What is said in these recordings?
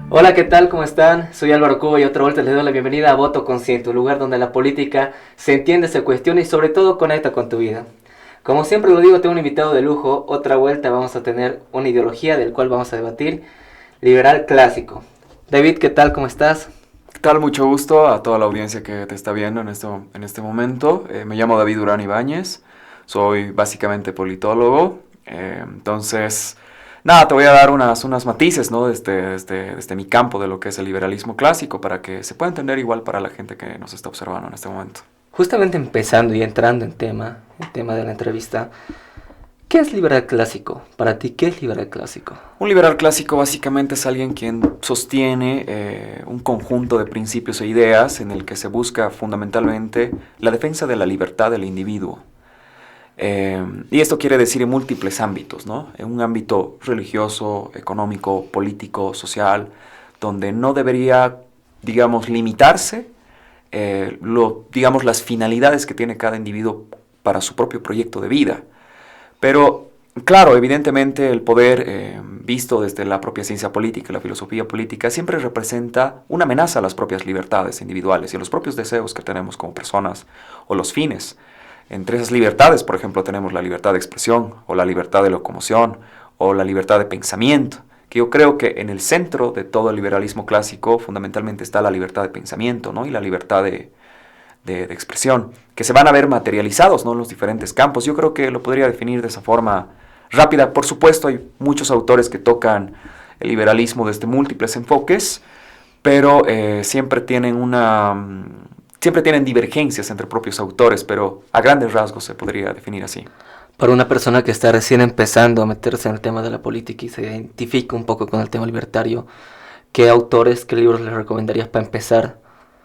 Hola, ¿qué tal? ¿Cómo están? Soy Álvaro Cuba y otra vuelta les doy la bienvenida a Voto Consciente, un lugar donde la política se entiende, se cuestiona y sobre todo conecta con tu vida. Como siempre lo digo, tengo un invitado de lujo. Otra vuelta vamos a tener una ideología del cual vamos a debatir, liberal clásico. David, ¿qué tal? ¿Cómo estás? ¿Qué tal? Mucho gusto a toda la audiencia que te está viendo en este momento. Me llamo David Durán Ibáñez, soy básicamente politólogo. Entonces, nada, te voy a dar unas matices, ¿no? Desde mi campo de lo que es el liberalismo clásico para que se pueda entender igual para la gente que nos está observando en este momento. Justamente empezando y entrando en tema de la entrevista, ¿qué es liberal clásico? Para ti, ¿qué es liberal clásico? Un liberal clásico básicamente es alguien quien sostiene un conjunto de principios e ideas en el que se busca fundamentalmente la defensa de la libertad del individuo. Y esto quiere decir en múltiples ámbitos, ¿no? En un ámbito religioso, económico, político, social, donde no debería, digamos, limitarse, digamos, las finalidades que tiene cada individuo para su propio proyecto de vida. Pero, claro, evidentemente el poder, visto desde la propia ciencia política, la filosofía política, siempre representa una amenaza a las propias libertades individuales y a los propios deseos que tenemos como personas o los fines. Entre esas libertades, por ejemplo, tenemos la libertad de expresión, o la libertad de locomoción, o la libertad de pensamiento, que yo creo que en el centro de todo el liberalismo clásico fundamentalmente está la libertad de pensamiento, ¿no? Y la libertad de expresión, que se van a ver materializados, ¿no? En los diferentes campos. Yo creo que lo podría definir de esa forma rápida. Por supuesto, hay muchos autores que tocan el liberalismo desde múltiples enfoques, pero siempre tienen divergencias entre propios autores, pero a grandes rasgos se podría definir así. Para una persona que está recién empezando a meterse en el tema de la política y se identifica un poco con el tema libertario, ¿qué autores, qué libros le recomendarías para empezar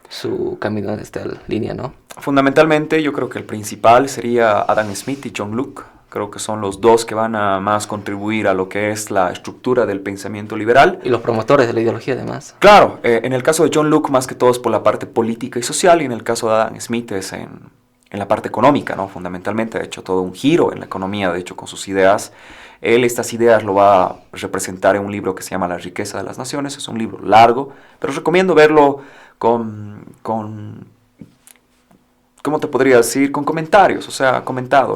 su camino en esta línea, no? Fundamentalmente yo creo que el principal sería Adam Smith y John Locke. Creo que son los dos que van a más contribuir a lo que es la estructura del pensamiento liberal. Y los promotores de la ideología, además. Claro, en el caso de John Locke más que todo es por la parte política y social, y en el caso de Adam Smith es en la parte económica, ¿no? Fundamentalmente ha hecho todo un giro en la economía, de hecho, con sus ideas. Él estas ideas lo va a representar en un libro que se llama La riqueza de las naciones. Es un libro largo, pero recomiendo verlo ¿cómo te podría decir? Con comentarios, o sea,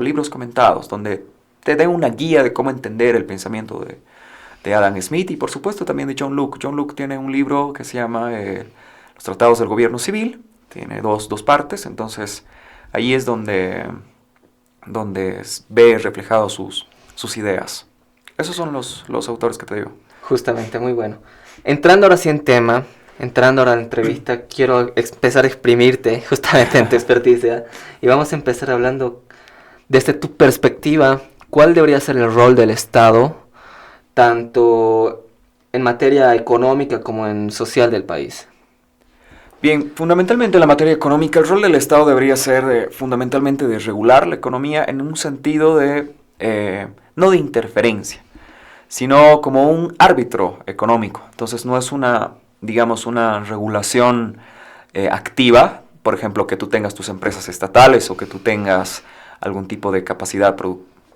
libros comentados, donde te den una guía de cómo entender el pensamiento de Adam Smith y por supuesto también de John Locke. John Locke tiene un libro que se llama Los Tratados del Gobierno Civil, tiene dos partes, entonces ahí es donde ve reflejados sus ideas. Esos son los autores que te digo. Justamente, muy bueno. Entrando ahora sí en tema, entrando ahora a la entrevista, quiero empezar a exprimirte justamente en tu experticia. Y vamos a empezar hablando desde tu perspectiva, ¿cuál debería ser el rol del Estado, tanto en materia económica como en social del país? Bien, fundamentalmente en la materia económica, el rol del Estado debería ser fundamentalmente de regular la economía en un sentido no de interferencia, sino como un árbitro económico. Entonces no es digamos, una regulación activa, por ejemplo, que tú tengas tus empresas estatales o que tú tengas algún tipo de capacidad,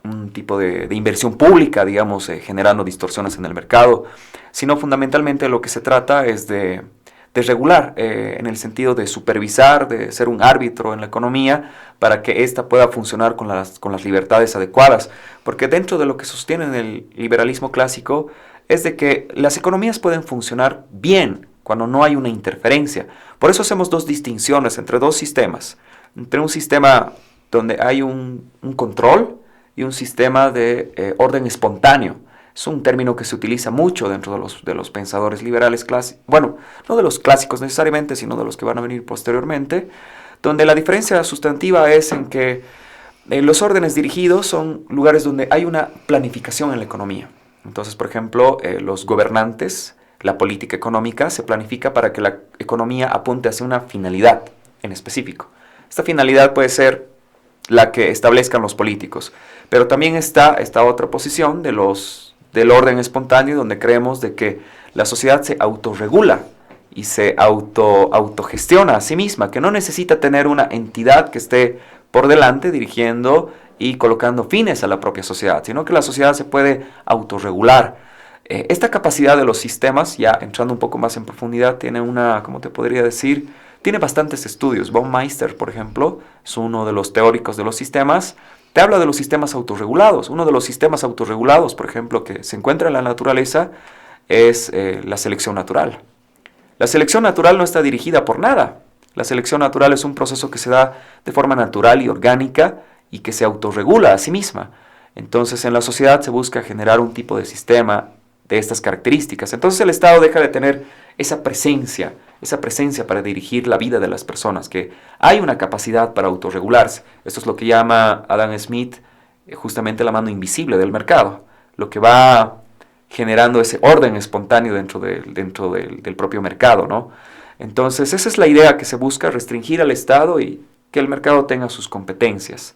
un tipo de inversión pública, digamos, generando distorsiones en el mercado, sino fundamentalmente lo que se trata es de regular, en el sentido de supervisar, de ser un árbitro en la economía para que ésta pueda funcionar con las libertades adecuadas. Porque dentro de lo que sostiene el liberalismo clásico es de que las economías pueden funcionar bien cuando no hay una interferencia. Por eso hacemos dos distinciones entre dos sistemas. Entre un sistema donde hay un control y un sistema de orden espontáneo. Es un término que se utiliza mucho dentro de los pensadores liberales clásicos. Bueno, no de los clásicos necesariamente, sino de los que van a venir posteriormente, donde la diferencia sustantiva es en que los órdenes dirigidos son lugares donde hay una planificación en la economía. Entonces, por ejemplo, los gobernantes, la política económica, se planifica para que la economía apunte hacia una finalidad en específico. Esta finalidad puede ser la que establezcan los políticos, pero también está esta otra posición del orden espontáneo, donde creemos de que la sociedad se autorregula y se autogestiona a sí misma, que no necesita tener una entidad que esté por delante dirigiendo y colocando fines a la propia sociedad, sino que la sociedad se puede autorregular. Esta capacidad de los sistemas, ya entrando un poco más en profundidad, tiene una, ¿cómo te podría decir? Tiene bastantes estudios. Baumeister, por ejemplo, es uno de los teóricos de los sistemas. Te habla de los sistemas autorregulados. Uno de los sistemas autorregulados, por ejemplo, que se encuentra en la naturaleza es la selección natural. La selección natural no está dirigida por nada. La selección natural es un proceso que se da de forma natural y orgánica y que se autorregula a sí misma. Entonces, en la sociedad se busca generar un tipo de sistema de estas características. Entonces, el Estado deja de tener esa presencia para dirigir la vida de las personas, que hay una capacidad para autorregularse. Esto es lo que llama Adam Smith justamente la mano invisible del mercado, lo que va generando ese orden espontáneo dentro del propio mercado, ¿no? Entonces, esa es la idea que se busca, restringir al Estado y que el mercado tenga sus competencias.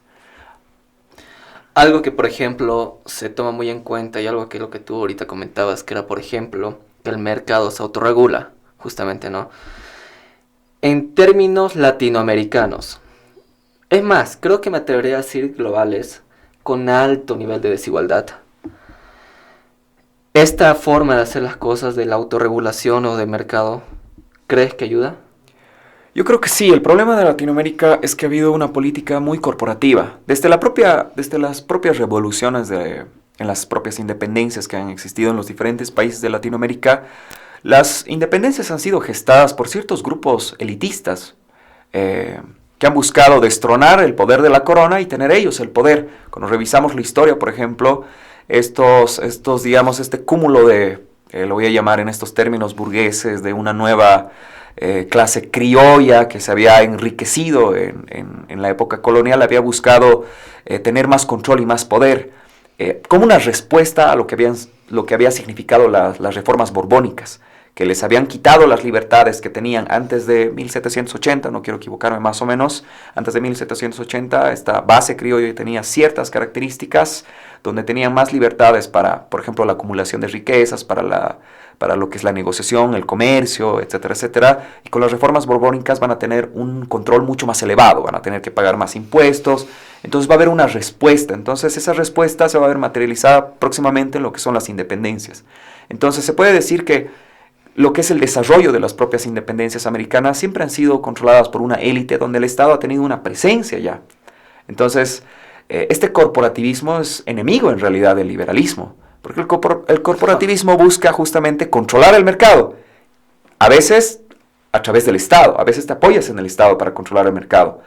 Algo que, por ejemplo, se toma muy en cuenta y algo que lo que tú ahorita comentabas, que era, por ejemplo, que el mercado se autorregula, justamente, ¿no? En términos latinoamericanos, es más, creo que me atrevería a decir globales, con alto nivel de desigualdad. ¿Esta forma de hacer las cosas de la autorregulación o de mercado, crees que ayuda? Yo creo que sí, el problema de Latinoamérica es que ha habido una política muy corporativa. Desde las propias revoluciones, en las propias independencias que han existido en los diferentes países de Latinoamérica, las independencias han sido gestadas por ciertos grupos elitistas que han buscado destronar el poder de la corona y tener ellos el poder. Cuando revisamos la historia, por ejemplo, digamos, este cúmulo de, lo voy a llamar en estos términos burgueses, de una nueva clase criolla que se había enriquecido en la época colonial, había buscado tener más control y más poder, como una respuesta a lo que había significado las reformas borbónicas, que les habían quitado las libertades que tenían antes de 1780, no quiero equivocarme más o menos, antes de 1780 esta base criolla tenía ciertas características donde tenían más libertades para, por ejemplo, la acumulación de riquezas, para lo que es la negociación, el comercio, etcétera, etcétera. Y con las reformas borbónicas van a tener un control mucho más elevado, van a tener que pagar más impuestos, entonces va a haber una respuesta. Entonces esa respuesta se va a ver materializada próximamente en lo que son las independencias. Entonces se puede decir que lo que es el desarrollo de las propias independencias americanas siempre han sido controladas por una élite donde el Estado ha tenido una presencia ya. Entonces, este corporativismo es enemigo en realidad del liberalismo, porque el corporativismo busca justamente controlar el mercado, a veces a través del Estado, a veces te apoyas en el Estado para controlar el mercado.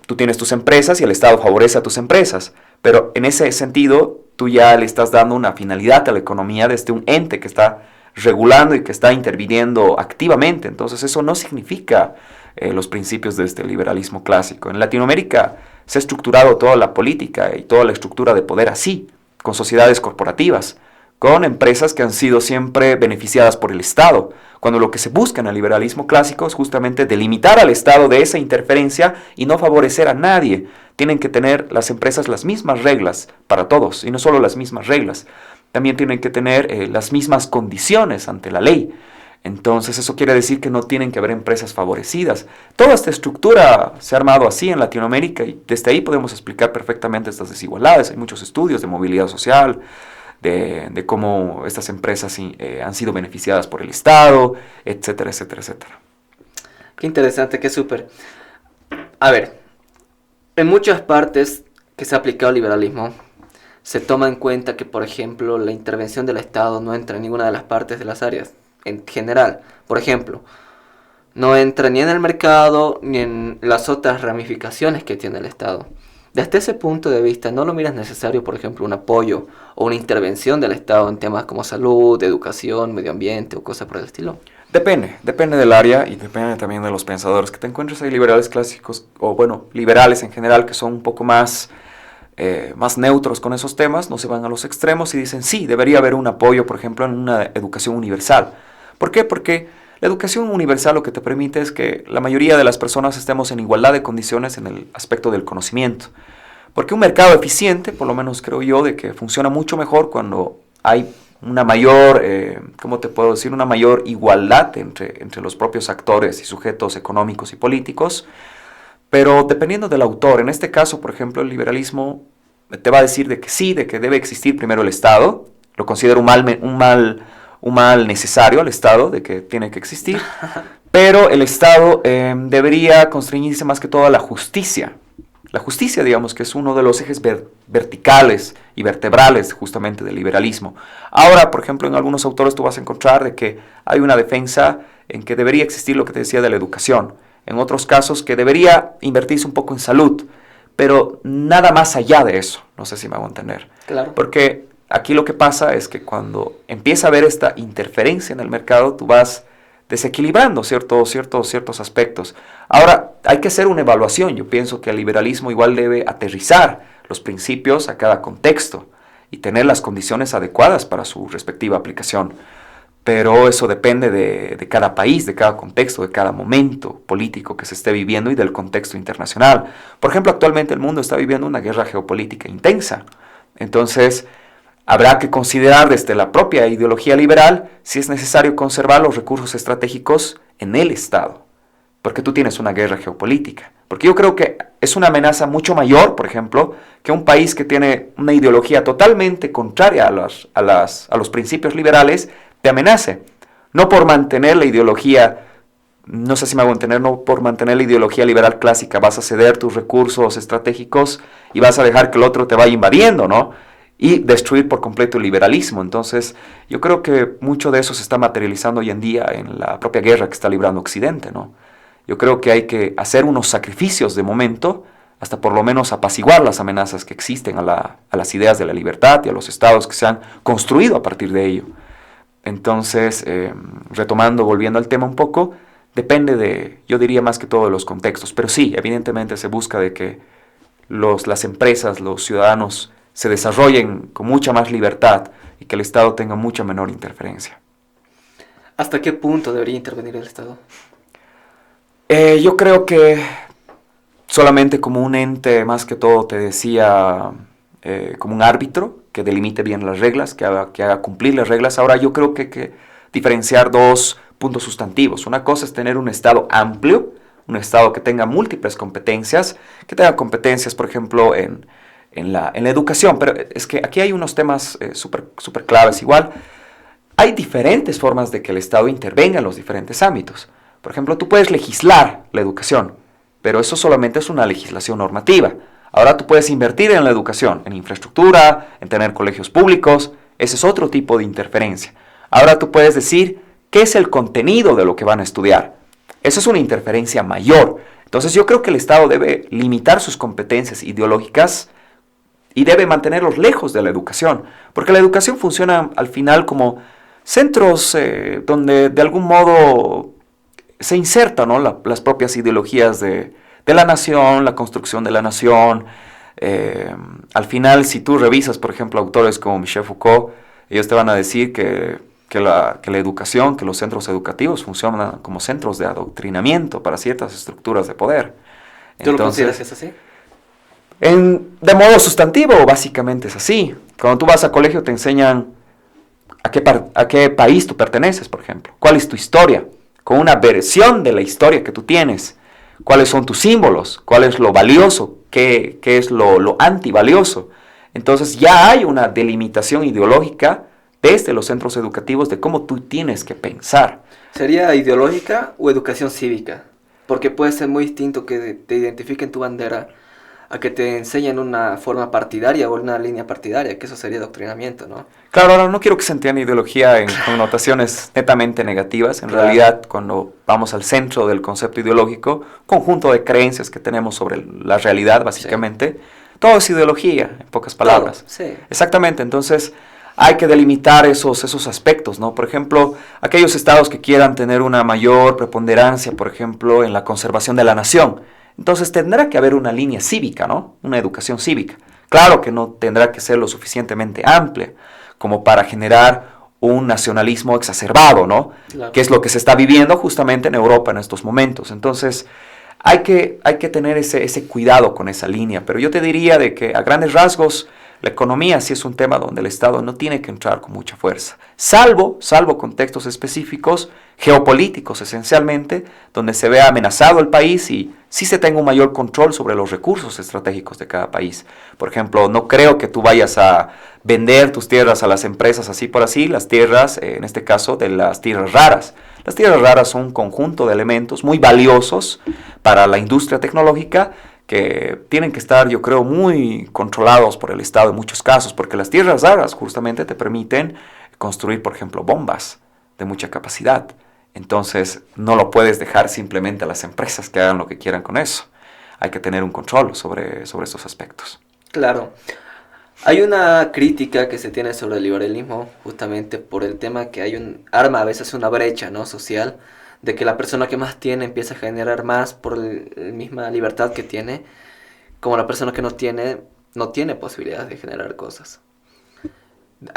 Tú tienes tus empresas y el Estado favorece a tus empresas, pero en ese sentido tú ya le estás dando una finalidad a la economía desde un ente que está regulando y que está interviniendo activamente. Entonces eso no significa los principios de este liberalismo clásico. En Latinoamérica se ha estructurado toda la política y toda la estructura de poder así, con sociedades corporativas, con empresas que han sido siempre beneficiadas por el Estado, cuando lo que se busca en el liberalismo clásico es justamente delimitar al Estado de esa interferencia y no favorecer a nadie. Tienen que tener las empresas las mismas reglas para todos, y no solo las mismas reglas, también tienen que tener las mismas condiciones ante la ley. Entonces eso quiere decir que no tienen que haber empresas favorecidas. Toda esta estructura se ha armado así en Latinoamérica y desde ahí podemos explicar perfectamente estas desigualdades. Hay muchos estudios de movilidad social, de cómo estas empresas han sido beneficiadas por el Estado, etcétera, etcétera, etcétera. Qué interesante, qué súper. A ver, en muchas partes que se ha aplicado el liberalismo, se toma en cuenta que, por ejemplo, la intervención del Estado no entra en ninguna de las partes de las áreas, en general. Por ejemplo, no entra ni en el mercado ni en las otras ramificaciones que tiene el Estado. Desde ese punto de vista, ¿no lo miras necesario, por ejemplo, un apoyo o una intervención del Estado en temas como salud, educación, medio ambiente o cosas por el estilo? Depende del área y depende también de los pensadores que te encuentres. Hay liberales clásicos, o bueno, liberales en general, que son un poco más neutros con esos temas, no se van a los extremos y dicen, sí, debería haber un apoyo, por ejemplo, en una educación universal. ¿Por qué? Porque la educación universal lo que te permite es que la mayoría de las personas estemos en igualdad de condiciones en el aspecto del conocimiento. Porque un mercado eficiente, por lo menos creo yo, de que funciona mucho mejor cuando hay una mayor, ¿cómo te puedo decir? Una mayor igualdad entre los propios actores y sujetos económicos y políticos. Pero dependiendo del autor, en este caso, por ejemplo, el liberalismo te va a decir de que sí, de que debe existir primero el Estado, lo considero un mal necesario al Estado, de que tiene que existir, pero el Estado debería constreñirse más que todo a la justicia. La justicia, digamos, que es uno de los ejes verticales y vertebrales justamente del liberalismo. Ahora, por ejemplo, en algunos autores tú vas a encontrar de que hay una defensa en que debería existir lo que te decía de la educación. En otros casos que debería invertirse un poco en salud, pero nada más allá de eso. No sé si me hago entender. Claro. Porque aquí lo que pasa es que cuando empieza a haber esta interferencia en el mercado, tú vas desequilibrando ciertos aspectos. Ahora, hay que hacer una evaluación. Yo pienso que el liberalismo igual debe aterrizar los principios a cada contexto y tener las condiciones adecuadas para su respectiva aplicación. Pero eso depende de cada país, de cada contexto, de cada momento político que se esté viviendo y del contexto internacional. Por ejemplo, actualmente el mundo está viviendo una guerra geopolítica intensa. Entonces, habrá que considerar desde la propia ideología liberal si es necesario conservar los recursos estratégicos en el Estado, porque tú tienes una guerra geopolítica. Porque yo creo que es una amenaza mucho mayor, por ejemplo, que un país que tiene una ideología totalmente contraria a los principios liberales te amenace. No por mantener la ideología, no sé si me hago entender, no por mantener la ideología liberal clásica vas a ceder tus recursos estratégicos y vas a dejar que el otro te vaya invadiendo, ¿no? Y destruir por completo el liberalismo. Entonces, yo creo que mucho de eso se está materializando hoy en día en la propia guerra que está librando Occidente, ¿no? Yo creo que hay que hacer unos sacrificios de momento, hasta por lo menos apaciguar las amenazas que existen a las ideas de la libertad y a los estados que se han construido a partir de ello. Entonces, retomando, volviendo al tema un poco, depende yo diría más que todo de los contextos, pero sí, evidentemente se busca de que las empresas, los ciudadanos se desarrollen con mucha más libertad y que el Estado tenga mucha menor interferencia. ¿Hasta qué punto debería intervenir el Estado? Yo creo que solamente como un ente, más que todo, te decía, como un árbitro que delimite bien las reglas, que haga cumplir las reglas. Ahora yo creo que hay que diferenciar dos puntos sustantivos. Una cosa es tener un Estado amplio, un Estado que tenga múltiples competencias, que tenga competencias, por ejemplo, en la educación, pero es que aquí hay unos temas súper claves. Igual, hay diferentes formas de que el Estado intervenga en los diferentes ámbitos. Por ejemplo, tú puedes legislar la educación, pero eso solamente es una legislación normativa. Ahora tú puedes invertir en la educación, en infraestructura, en tener colegios públicos, ese es otro tipo de interferencia. Ahora tú puedes decir qué es el contenido de lo que van a estudiar. Eso es una interferencia mayor. Entonces yo creo que el Estado debe limitar sus competencias ideológicas y debe mantenerlos lejos de la educación, porque la educación funciona al final como centros donde de algún modo se insertan, ¿no? Las propias ideologías de la nación, la construcción de la nación. Al final, si tú revisas, por ejemplo, autores como Michel Foucault, ellos te van a decir que la educación, que los centros educativos funcionan como centros de adoctrinamiento para ciertas estructuras de poder. ¿Tú lo consideras que es así? De modo sustantivo, básicamente es así. Cuando tú vas a colegio te enseñan a qué país tú perteneces, por ejemplo. ¿Cuál es tu historia? Con una versión de la historia que tú tienes. ¿Cuáles son tus símbolos? ¿Cuál es lo valioso? ¿Qué es lo antivalioso? Entonces ya hay una delimitación ideológica desde los centros educativos de cómo tú tienes que pensar. ¿Sería ideológica o educación cívica? Porque puede ser muy distinto que te identifiquen tu bandera a que te enseñen una forma partidaria o una línea partidaria, que eso sería adoctrinamiento, ¿no? Claro, ahora no quiero que se entienda ideología en connotaciones netamente negativas. En realidad, cuando vamos al centro del concepto ideológico, conjunto de creencias que tenemos sobre la realidad, básicamente, todo es ideología, en pocas palabras. Todo, sí. Exactamente, entonces hay que delimitar esos aspectos, ¿no? Por ejemplo, aquellos estados que quieran tener una mayor preponderancia, por ejemplo, en la conservación de la nación. Entonces tendrá que haber una línea cívica, ¿no? Una educación cívica. Claro que no tendrá que ser lo suficientemente amplia como para generar un nacionalismo exacerbado, ¿no? Claro. Que es lo que se está viviendo justamente en Europa en estos momentos. Entonces hay que tener ese cuidado con esa línea. Pero yo te diría de que a grandes rasgos La economía sí es un tema donde el Estado no tiene que entrar con mucha fuerza, salvo contextos específicos, geopolíticos esencialmente, donde se vea amenazado el país y sí se tenga un mayor control sobre los recursos estratégicos de cada país. Por ejemplo, no creo que tú vayas a vender tus tierras a las empresas así por así, las tierras, en este caso, de las tierras raras. Las tierras raras son un conjunto de elementos muy valiosos para la industria tecnológica, que tienen que estar, yo creo, muy controlados por el Estado en muchos casos, porque las tierras raras justamente te permiten construir, por ejemplo, bombas de mucha capacidad. Entonces, no lo puedes dejar simplemente a las empresas que hagan lo que quieran con eso. Hay que tener un control sobre estos aspectos. Claro. Hay una crítica que se tiene sobre el liberalismo justamente por el tema que hay arma a veces una brecha, ¿no?, social, de que la persona que más tiene empieza a generar más por la misma libertad que tiene, como la persona que no tiene posibilidades de generar cosas.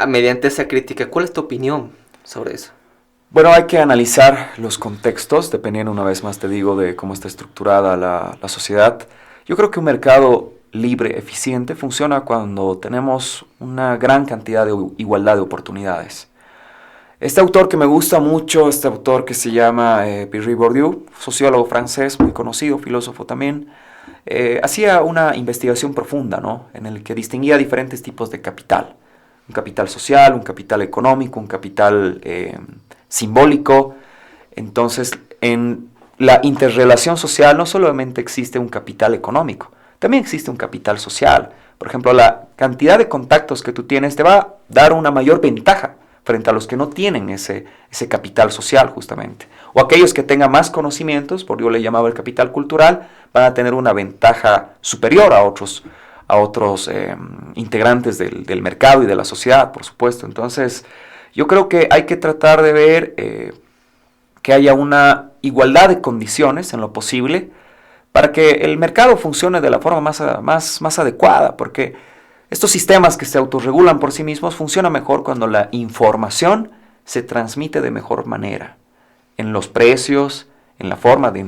Mediante esa crítica, ¿cuál es tu opinión sobre eso? Bueno, hay que analizar los contextos, dependiendo, una vez más te digo, de cómo está estructurada la sociedad. Yo creo que un mercado libre, eficiente, funciona cuando tenemos una gran cantidad de igualdad de oportunidades. Este autor que me gusta mucho, este autor que se llama Pierre Bourdieu, sociólogo francés, muy conocido, filósofo también, hacía una investigación profunda, ¿no?, en el que distinguía diferentes tipos de capital. Un capital social, un capital económico, un capital simbólico. Entonces, en la interrelación social no solamente existe un capital económico, también existe un capital social. Por ejemplo, la cantidad de contactos que tú tienes te va a dar una mayor ventaja frente a los que no tienen ese capital social justamente. O aquellos que tengan más conocimientos, por yo le llamaba el capital cultural, van a tener una ventaja superior a otros integrantes del mercado y de la sociedad, por supuesto. Entonces, yo creo que hay que tratar de ver que haya una igualdad de condiciones en lo posible para que el mercado funcione de la forma más adecuada, porque estos sistemas que se autorregulan por sí mismos funcionan mejor cuando la información se transmite de mejor manera, en los precios, en la forma de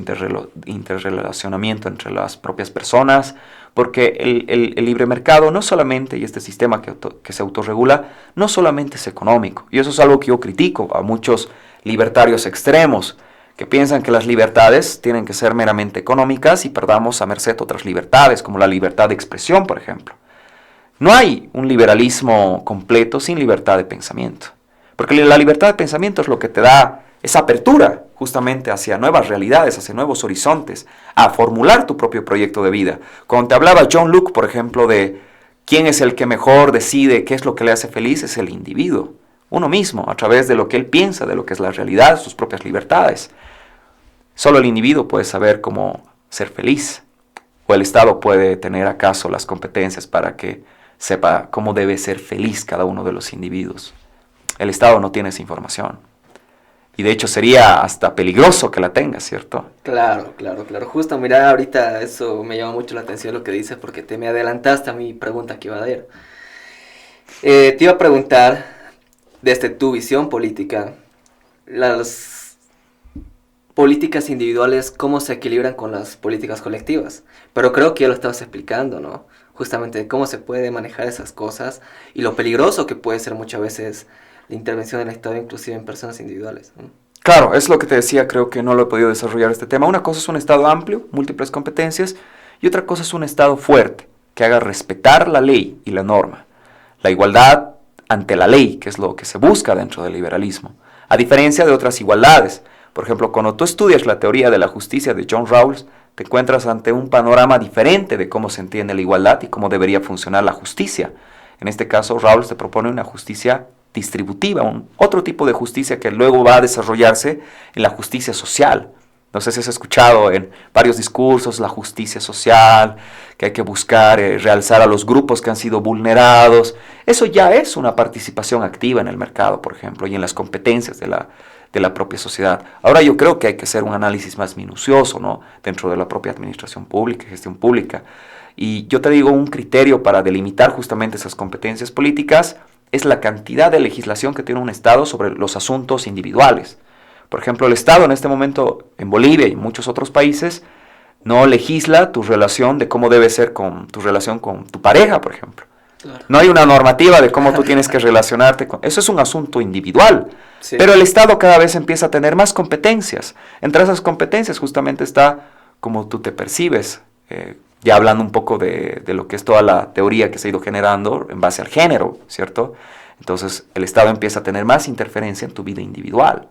interrelacionamiento entre las propias personas, porque el libre mercado no solamente, y este sistema que se autorregula, no solamente es económico, y eso es algo que yo critico a muchos libertarios extremos, que piensan que las libertades tienen que ser meramente económicas y perdamos a merced otras libertades, como la libertad de expresión, por ejemplo. No hay un liberalismo completo sin libertad de pensamiento, porque la libertad de pensamiento es lo que te da esa apertura justamente hacia nuevas realidades, hacia nuevos horizontes, a formular tu propio proyecto de vida. Cuando te hablaba John Locke, por ejemplo, de quién es el que mejor decide qué es lo que le hace feliz, es el individuo, uno mismo, a través de lo que él piensa, de lo que es la realidad, sus propias libertades. Solo el individuo puede saber cómo ser feliz, o el Estado puede tener acaso las competencias para que sepa cómo debe ser feliz cada uno de los individuos. El Estado no tiene esa información. Y de hecho sería hasta peligroso que la tenga, ¿cierto? Claro. Justo, mira, ahorita eso me llama mucho la atención lo que dices, porque te me adelantaste a mi pregunta que iba a dar. Te iba a preguntar, desde tu visión política, las políticas individuales, ¿cómo se equilibran con las políticas colectivas? Pero creo que ya lo estabas explicando, ¿no? Justamente de cómo se puede manejar esas cosas y lo peligroso que puede ser muchas veces la intervención del Estado, inclusive en personas individuales, ¿no? Claro, es lo que te decía, creo que no lo he podido desarrollar este tema. Una cosa es un Estado amplio, múltiples competencias, y otra cosa es un Estado fuerte, que haga respetar la ley y la norma. La igualdad ante la ley, que es lo que se busca dentro del liberalismo, a diferencia de otras igualdades. Por ejemplo, cuando tú estudias la teoría de la justicia de John Rawls, te encuentras ante un panorama diferente de cómo se entiende la igualdad y cómo debería funcionar la justicia. En este caso, Rawls te propone una justicia distributiva, otro tipo de justicia que luego va a desarrollarse en la justicia social. No sé si has escuchado en varios discursos la justicia social, que hay que buscar realzar a los grupos que han sido vulnerados. Eso ya es una participación activa en el mercado, por ejemplo, y en las competencias de la propia sociedad. Ahora yo creo que hay que hacer un análisis más minucioso, ¿no?, dentro de la propia administración pública, gestión pública. Y yo te digo, un criterio para delimitar justamente esas competencias políticas es la cantidad de legislación que tiene un Estado sobre los asuntos individuales. Por ejemplo, el Estado en este momento en Bolivia y en muchos otros países no legisla tu relación de cómo debe ser con tu relación con tu pareja, por ejemplo. Claro. No hay una normativa de cómo tú tienes que relacionarte con... Eso es un asunto individual. Sí. Pero el Estado cada vez empieza a tener más competencias. Entre esas competencias justamente está cómo tú te percibes. Ya hablando un poco de lo que es toda la teoría que se ha ido generando en base al género, ¿cierto? Entonces el Estado empieza a tener más interferencia en tu vida individual.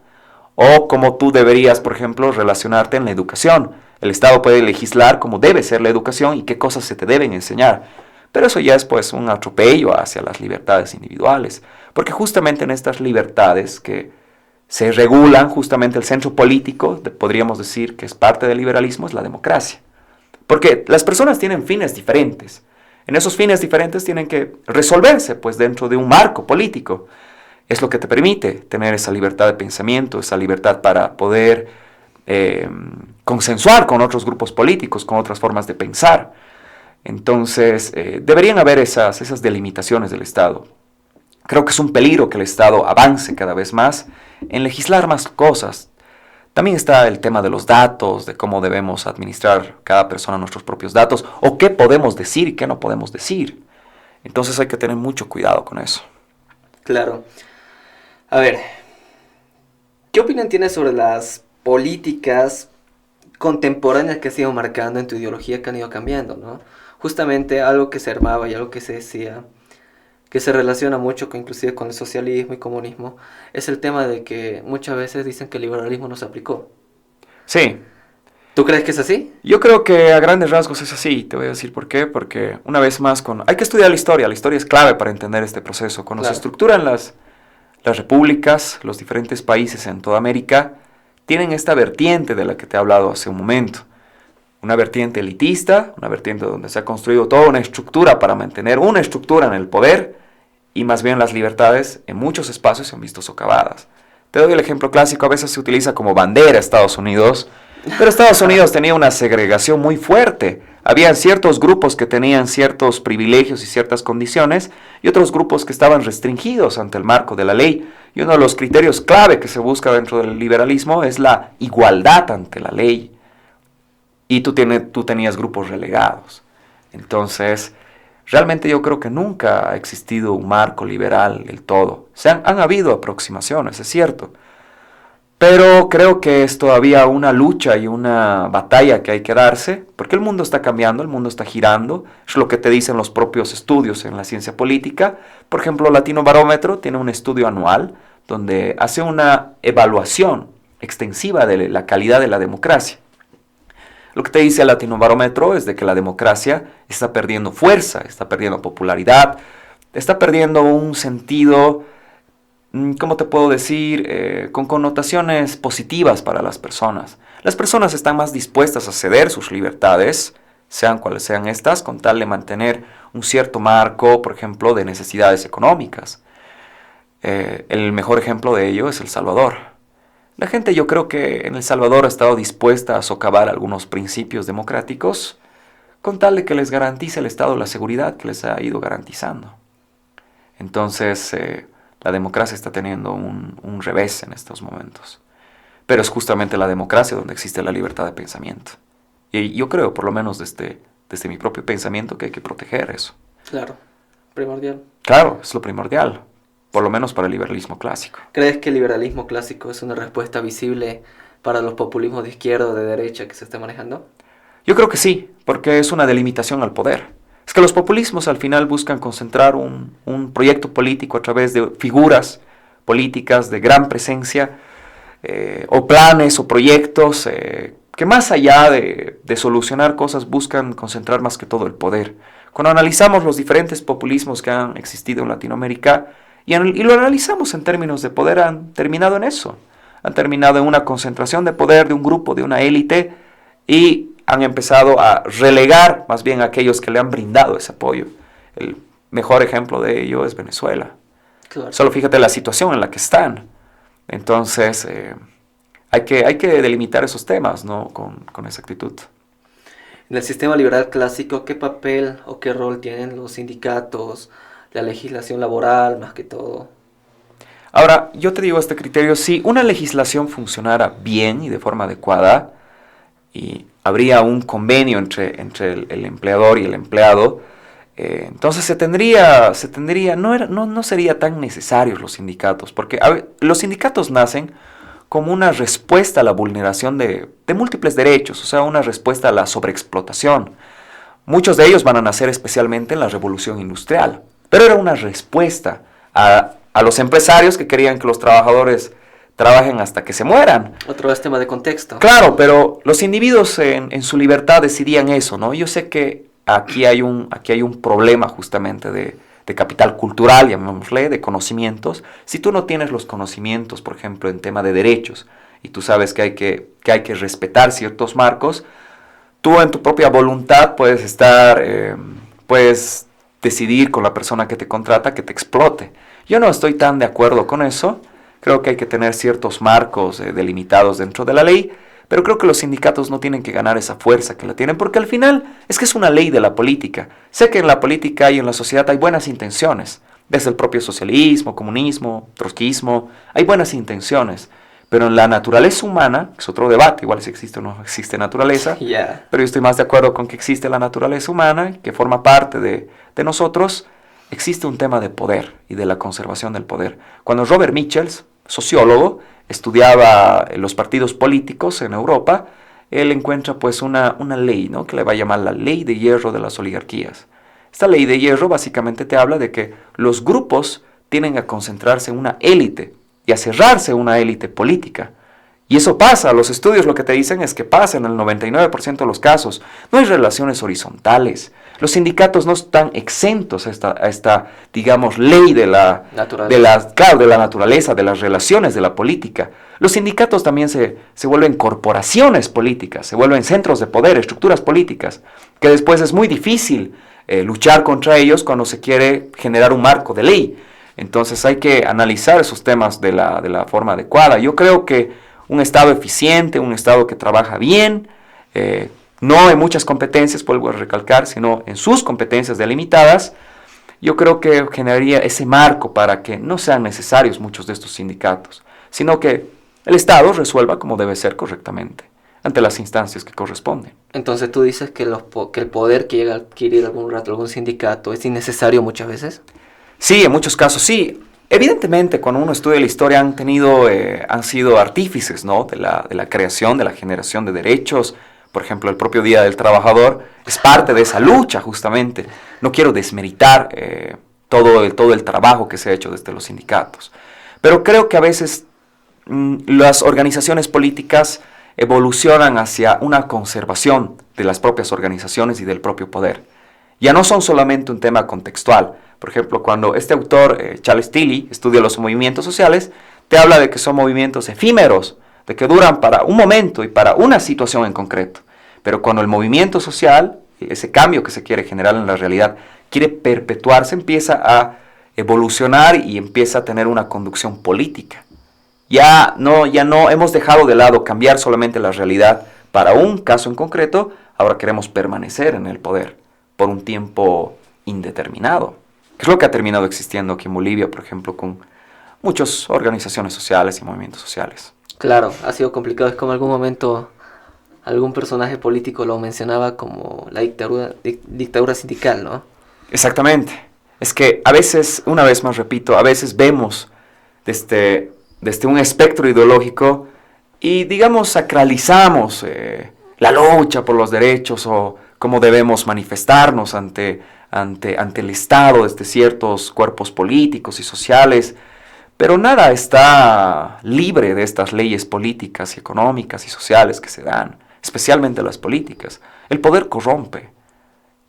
O cómo tú deberías, por ejemplo, relacionarte en la educación. El Estado puede legislar cómo debe ser la educación y qué cosas se te deben enseñar. Pero eso ya es pues un atropello hacia las libertades individuales. Porque justamente en estas libertades que se regulan, justamente el centro político, podríamos decir que es parte del liberalismo, es la democracia. Porque las personas tienen fines diferentes. En esos fines diferentes tienen que resolverse pues dentro de un marco político. Es lo que te permite tener esa libertad de pensamiento, esa libertad para poder consensuar con otros grupos políticos, con otras formas de pensar. Entonces, deberían haber esas delimitaciones del Estado. Creo que es un peligro que el Estado avance cada vez más en legislar más cosas. También está el tema de los datos, de cómo debemos administrar cada persona nuestros propios datos, o qué podemos decir y qué no podemos decir. Entonces hay que tener mucho cuidado con eso. Claro. A ver, ¿qué opinión tienes sobre las políticas contemporáneas que se han ido marcando en tu ideología, que han ido cambiando, ¿no? Justamente algo que se armaba y algo que se decía, que se relaciona mucho inclusive con el socialismo y comunismo, es el tema de que muchas veces dicen que el liberalismo no se aplicó. Sí. ¿Tú crees que es así? Yo creo que a grandes rasgos es así. Te voy a decir por qué. Porque una vez más, hay que estudiar la historia. La historia es clave para entender este proceso. Cuando se estructuran las repúblicas, los diferentes países en toda América tienen esta vertiente de la que te he hablado hace un momento. Una vertiente elitista, una vertiente donde se ha construido toda una estructura para mantener una estructura en el poder, y más bien las libertades en muchos espacios se han visto socavadas. Te doy el ejemplo clásico, a veces se utiliza como bandera Estados Unidos, pero Estados Unidos tenía una segregación muy fuerte. Había ciertos grupos que tenían ciertos privilegios y ciertas condiciones, y otros grupos que estaban restringidos ante el marco de la ley. Y uno de los criterios clave que se busca dentro del liberalismo es la igualdad ante la ley. Y tú tenías grupos relegados. Entonces, realmente yo creo que nunca ha existido un marco liberal del todo. Han habido aproximaciones, es cierto. Pero creo que es todavía una lucha y una batalla que hay que darse, porque el mundo está cambiando, el mundo está girando. Es lo que te dicen los propios estudios en la ciencia política. Por ejemplo, Latino Barómetro tiene un estudio anual donde hace una evaluación extensiva de la calidad de la democracia. Lo que te dice el Latino Barómetro es de que la democracia está perdiendo fuerza, está perdiendo popularidad, está perdiendo un sentido, ¿cómo te puedo decir?, con connotaciones positivas para las personas. Las personas están más dispuestas a ceder sus libertades, sean cuales sean estas, con tal de mantener un cierto marco, por ejemplo, de necesidades económicas. El mejor ejemplo de ello es El Salvador. La gente, yo creo que en El Salvador ha estado dispuesta a socavar algunos principios democráticos con tal de que les garantice el Estado la seguridad que les ha ido garantizando. Entonces, la democracia está teniendo un revés en estos momentos. Pero es justamente la democracia donde existe la libertad de pensamiento. Y yo creo, por lo menos desde mi propio pensamiento, que hay que proteger eso. Claro, primordial. Claro, es lo primordial. Por lo menos para el liberalismo clásico. ¿Crees que el liberalismo clásico es una respuesta visible para los populismos de izquierda o de derecha que se está manejando? Yo creo que sí, porque es una delimitación al poder. Es que los populismos al final buscan concentrar un proyecto político a través de figuras políticas de gran presencia, o planes o proyectos que más allá de solucionar cosas buscan concentrar más que todo el poder. Cuando analizamos los diferentes populismos que han existido en Latinoamérica, y lo analizamos en términos de poder, han terminado en eso. Han terminado en una concentración de poder de un grupo, de una élite, y han empezado a relegar más bien a aquellos que le han brindado ese apoyo. El mejor ejemplo de ello es Venezuela. Claro. Solo fíjate la situación en la que están. Entonces, hay que delimitar esos temas, ¿no?, con exactitud. En el sistema liberal clásico, ¿qué papel o qué rol tienen los sindicatos, la legislación laboral, más que todo? Ahora, yo te digo este criterio: si una legislación funcionara bien y de forma adecuada, y habría un convenio entre el empleador y el empleado, Entonces no sería tan necesarios los sindicatos, porque los sindicatos nacen como una respuesta a la vulneración de múltiples derechos, o sea, una respuesta a la sobreexplotación. Muchos de ellos van a nacer especialmente en la Revolución Industrial, pero era una respuesta a los empresarios que querían que los trabajadores trabajen hasta que se mueran. Otro vez tema de contexto. Claro, pero los individuos en su libertad decidían eso, ¿no? Yo sé que aquí hay un problema justamente de capital cultural, llamémosle, de conocimientos. Si tú no tienes los conocimientos, por ejemplo, en tema de derechos, y tú sabes que hay que respetar ciertos marcos, tú en tu propia voluntad puedes puedes decidir con la persona que te contrata que te explote. Yo no estoy tan de acuerdo con eso. Creo que hay que tener ciertos marcos delimitados dentro de la ley, pero creo que los sindicatos no tienen que ganar esa fuerza que la tienen, porque al final es que es una ley de la política. Sé que en la política y en la sociedad hay buenas intenciones, desde el propio socialismo, comunismo, trotskismo, hay buenas intenciones, pero en la naturaleza humana, que es otro debate, igual si existe o no existe naturaleza, pero yo estoy más de acuerdo con que existe la naturaleza humana, que forma parte de nosotros. Existe un tema de poder y de la conservación del poder. Cuando Robert Michels, sociólogo, estudiaba los partidos políticos en Europa, él encuentra pues una ley, ¿no?, que le va a llamar la ley de hierro de las oligarquías. Esta ley de hierro básicamente te habla de que los grupos tienden a concentrarse en una élite y a cerrarse en una élite política. Y eso pasa, los estudios lo que te dicen es que pasa en el 99% de los casos. No hay relaciones horizontales. Los sindicatos no están exentos a esta digamos, ley de la naturaleza, de las relaciones de la política. Los sindicatos también se vuelven corporaciones políticas, se vuelven centros de poder, estructuras políticas, que después es muy difícil luchar contra ellos cuando se quiere generar un marco de ley. Entonces hay que analizar esos temas de la forma adecuada. Yo creo que un Estado eficiente, un Estado que trabaja bien, no en muchas competencias, vuelvo a recalcar, sino en sus competencias delimitadas, yo creo que generaría ese marco para que no sean necesarios muchos de estos sindicatos, sino que el Estado resuelva como debe ser correctamente, ante las instancias que corresponden. Entonces tú dices que el poder que llega a adquirir algún sindicato es innecesario muchas veces. Sí, en muchos casos sí. Evidentemente, cuando uno estudia la historia han sido artífices, ¿no?, de la creación, de la generación de derechos. Por ejemplo, el propio Día del Trabajador es parte de esa lucha, justamente. No quiero desmeritar todo el trabajo que se ha hecho desde los sindicatos. Pero creo que a veces las organizaciones políticas evolucionan hacia una conservación de las propias organizaciones y del propio poder. Ya no son solamente un tema contextual. Por ejemplo, cuando este autor, Charles Tilly, estudia los movimientos sociales, te habla de que son movimientos efímeros, de que duran para un momento y para una situación en concreto. Pero cuando el movimiento social, ese cambio que se quiere generar en la realidad, quiere perpetuarse, empieza a evolucionar y empieza a tener una conducción política. Ya no hemos dejado de lado cambiar solamente la realidad para un caso en concreto, ahora queremos permanecer en el poder por un tiempo indeterminado. Que es lo que ha terminado existiendo aquí en Bolivia, por ejemplo, con muchas organizaciones sociales y movimientos sociales. Claro, ha sido complicado. Es como en algún momento algún personaje político lo mencionaba como la dictadura sindical, ¿no? Exactamente. Es que a veces, una vez más repito, a veces vemos desde un espectro ideológico y, digamos, sacralizamos la lucha por los derechos o cómo debemos manifestarnos ante el Estado, desde ciertos cuerpos políticos y sociales, pero nada está libre de estas leyes políticas y económicas y sociales que se dan, especialmente las políticas. El poder corrompe,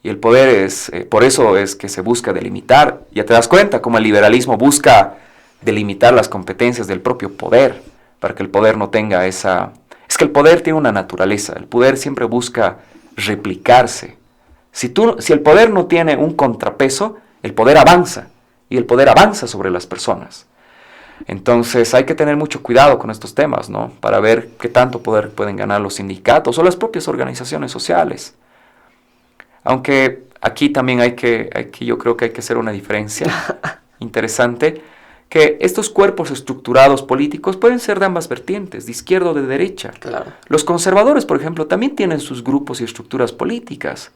y el poder por eso es que se busca delimitar. Ya te das cuenta cómo el liberalismo busca delimitar las competencias del propio poder, para que el poder no tenga esa... Es que el poder tiene una naturaleza, el poder siempre busca replicarse. Si el poder no tiene un contrapeso, el poder avanza, y el poder avanza sobre las personas. Entonces hay que tener mucho cuidado con estos temas, ¿no?, para ver qué tanto poder pueden ganar los sindicatos o las propias organizaciones sociales. Aunque aquí también yo creo que hay que hacer una diferencia interesante, que estos cuerpos estructurados políticos pueden ser de ambas vertientes, de izquierda o de derecha. Claro. Los conservadores, por ejemplo, también tienen sus grupos y estructuras políticas.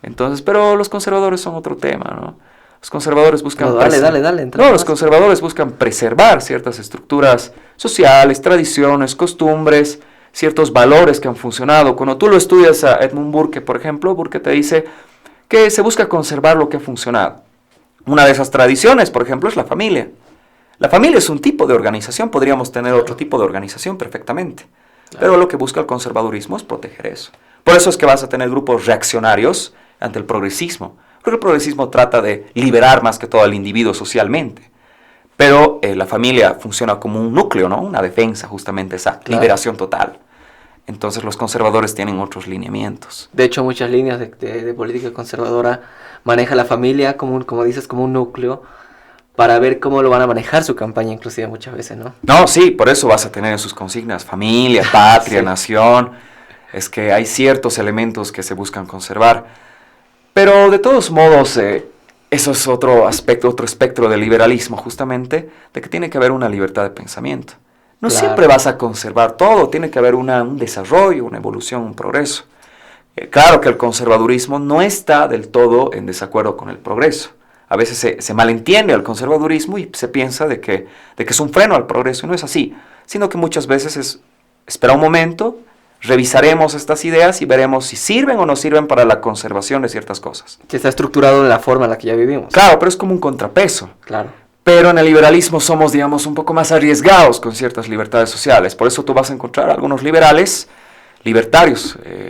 Entonces, pero los conservadores son otro tema, ¿no? Los conservadores buscan... No, dale. No, los conservadores buscan preservar ciertas estructuras sociales, tradiciones, costumbres, ciertos valores que han funcionado. Cuando tú lo estudias a Edmund Burke, por ejemplo, Burke te dice que se busca conservar lo que ha funcionado. Una de esas tradiciones, por ejemplo, es la familia. La familia es un tipo de organización, podríamos tener otro tipo de organización perfectamente. Pero lo que busca el conservadurismo es proteger eso. Por eso es que vas a tener grupos reaccionarios ante el progresismo. Porque el progresismo trata de liberar más que todo al individuo socialmente. Pero la familia funciona como un núcleo, ¿no? Una defensa, justamente esa liberación total. Entonces los conservadores tienen otros lineamientos. De hecho, muchas líneas de política conservadora maneja la familia, como dices, como un núcleo, para ver cómo lo van a manejar su campaña, inclusive muchas veces, ¿no? No, sí, por eso vas a tener en sus consignas familia, patria, sí, nación. Es que hay ciertos elementos que se buscan conservar. Pero de todos modos, eso es otro aspecto, otro espectro del liberalismo, justamente, de que tiene que haber una libertad de pensamiento. No siempre vas a conservar todo, tiene que haber un desarrollo, una evolución, un progreso. Claro que el conservadurismo no está del todo en desacuerdo con el progreso. A veces se malentiende al conservadurismo y se piensa de que es un freno al progreso, y no es así, sino que muchas veces es, espera un momento, revisaremos estas ideas y veremos si sirven o no sirven para la conservación de ciertas cosas. Que está estructurado en la forma en la que ya vivimos. Claro, pero es como un contrapeso. Claro. Pero en el liberalismo somos, digamos, un poco más arriesgados con ciertas libertades sociales. Por eso tú vas a encontrar algunos libertarios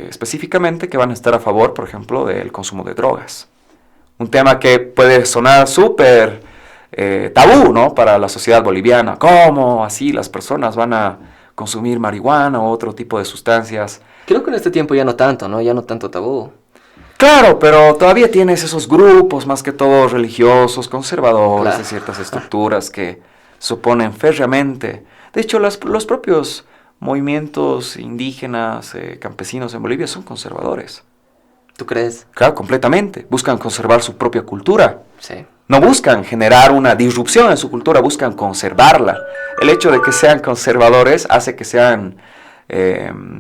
específicamente, que van a estar a favor, por ejemplo, del consumo de drogas. Un tema que puede sonar súper tabú, ¿no? Para la sociedad boliviana. ¿Cómo así las personas van a consumir marihuana o otro tipo de sustancias? Creo que en este tiempo ya no tanto, ¿no? Ya no tanto tabú. Claro, pero todavía tienes esos grupos, más que todo religiosos, conservadores, de ciertas estructuras que se oponen férreamente. De hecho, los propios movimientos indígenas, campesinos en Bolivia son conservadores. ¿Tú crees? Claro, completamente. Buscan conservar su propia cultura. Sí. No buscan generar una disrupción en su cultura, buscan conservarla. El hecho de que sean conservadores hace que sean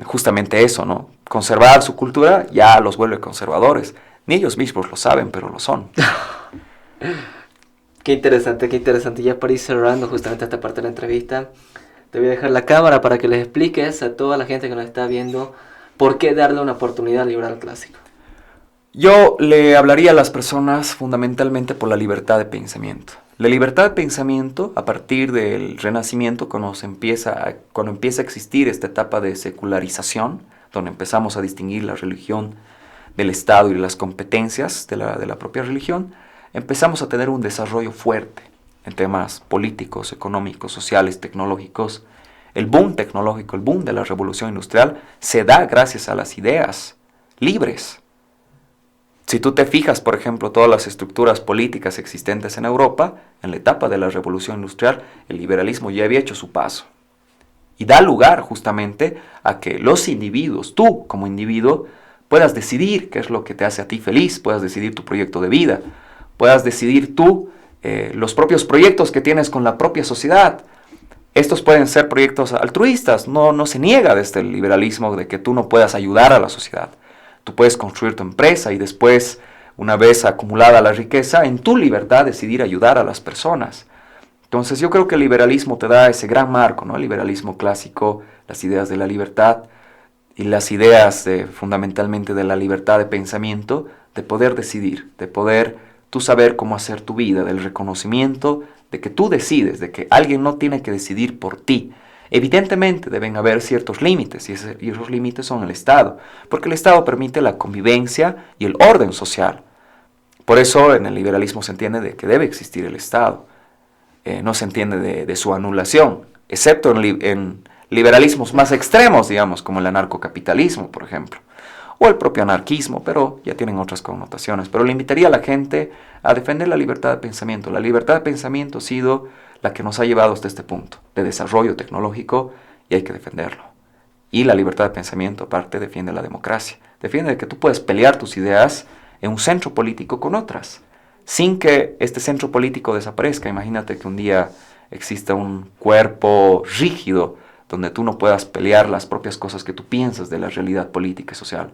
justamente eso, ¿no? Conservar su cultura ya los vuelve conservadores. Ni ellos mismos lo saben, pero lo son. Qué interesante, qué interesante. Ya para ir cerrando justamente esta parte de la entrevista, te voy a dejar la cámara para que les expliques a toda la gente que nos está viendo por qué darle una oportunidad al liberal clásico. Yo le hablaría a las personas fundamentalmente por la libertad de pensamiento. La libertad de pensamiento, a partir del Renacimiento, cuando empieza a existir esta etapa de secularización, donde empezamos a distinguir la religión del Estado y las competencias de la propia religión, empezamos a tener un desarrollo fuerte en temas políticos, económicos, sociales, tecnológicos. El boom tecnológico, el boom de la revolución industrial, se da gracias a las ideas libres. Si tú te fijas, por ejemplo, todas las estructuras políticas existentes en Europa, en la etapa de la revolución industrial, el liberalismo ya había hecho su paso. Y da lugar justamente a que los individuos, tú como individuo, puedas decidir qué es lo que te hace a ti feliz, puedas decidir tu proyecto de vida, puedas decidir tú los propios proyectos que tienes con la propia sociedad. Estos pueden ser proyectos altruistas, no se niega desde el liberalismo de que tú no puedas ayudar a la sociedad. Tú puedes construir tu empresa y después, una vez acumulada la riqueza, en tu libertad decidir ayudar a las personas. Entonces yo creo que el liberalismo te da ese gran marco, ¿no? El liberalismo clásico, las ideas de la libertad y las ideas fundamentalmente de la libertad de pensamiento, de poder decidir, de poder tú saber cómo hacer tu vida, del reconocimiento de que tú decides, de que alguien no tiene que decidir por ti. Evidentemente deben haber ciertos límites y esos límites son el Estado, porque el Estado permite la convivencia y el orden social. Por eso en el liberalismo se entiende de que debe existir el Estado, no se entiende de su anulación, excepto en liberalismos más extremos, digamos, como el anarcocapitalismo, por ejemplo, o el propio anarquismo, pero ya tienen otras connotaciones. Pero le invitaría a la gente a defender la libertad de pensamiento. La libertad de pensamiento ha sido la que nos ha llevado hasta este punto de desarrollo tecnológico y hay que defenderlo. Y la libertad de pensamiento, aparte, defiende la democracia. Defiende que tú puedes pelear tus ideas en un centro político con otras, sin que este centro político desaparezca. Imagínate que un día exista un cuerpo rígido donde tú no puedas pelear las propias cosas que tú piensas de la realidad política y social.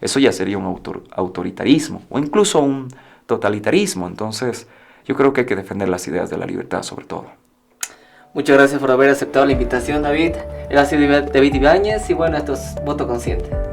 eso ya sería un autoritarismo o incluso un totalitarismo. Entonces, yo creo que hay que defender las ideas de la libertad sobre todo. Muchas gracias por haber aceptado la invitación, David. Él ha sido David Ibáñez y bueno, esto es Voto Consciente.